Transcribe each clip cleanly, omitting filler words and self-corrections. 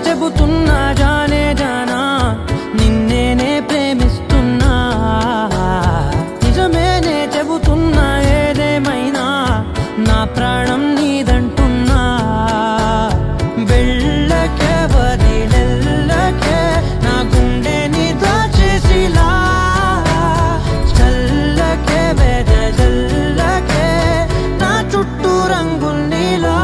చెబుతున్నా జానే జానా నిన్నేనే ప్రేమిస్తున్నా నిజమేనే చెబుతున్నా ఏదేమైనా నా ప్రాణం నీదంటున్నా వెళ్ళకే వదిలెళ్ళకే నా గుండెని దాచేసిలా చల్లకే వెదజల్లకే నా చుట్టూ రంగుల్నిలా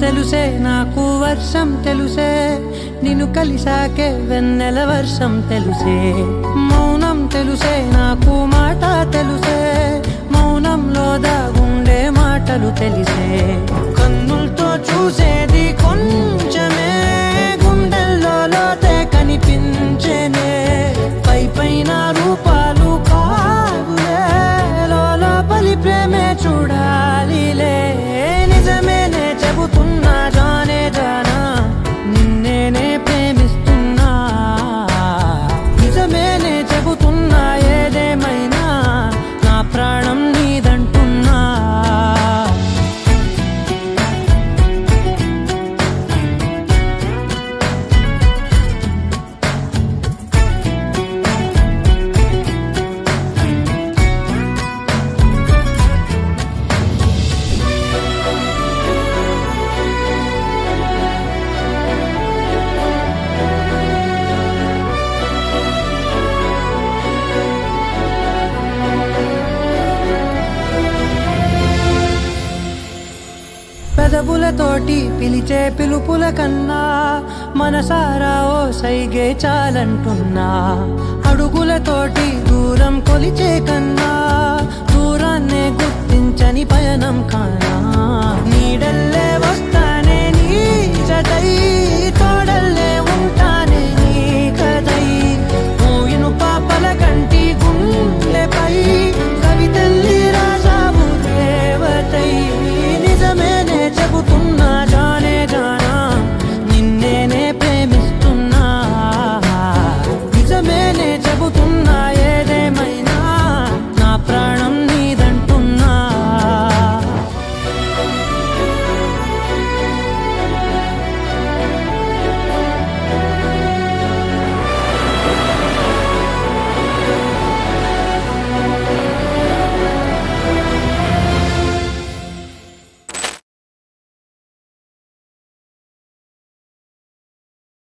తెలుసే నాకు వర్షం తెలుసే నిన్ను కలిసాకే వెన్నెల వర్షం తెలుసే మౌనం తెలుసే నాకు మాట తెలుసే మౌనంలో దాగుండే మాటలు తెలిసే కన్నులతో చూసేది కొంచెమే గుండెల్లో లోతే కనిపించేనే పై పైన రూపాలు కాదులే లోపలి ప్రేమే చూడాలిలే నిజమేనే చెబుతున్నా జానే జానా నిన్నేనే ప్రేమిస్తున్నా నిజమేనే చెబుతున్నా ఏదేమైనా నా ప్రాణం నీదంటున్నా పెదవులతోటి పిలిచే పిలుపుల కన్నా మనసారా ఓ సైగే చాలంటున్నా అడుగులతోటి దూరం కొలిచే కన్నా దూరాన్నే గుర్తించని పయనం కాని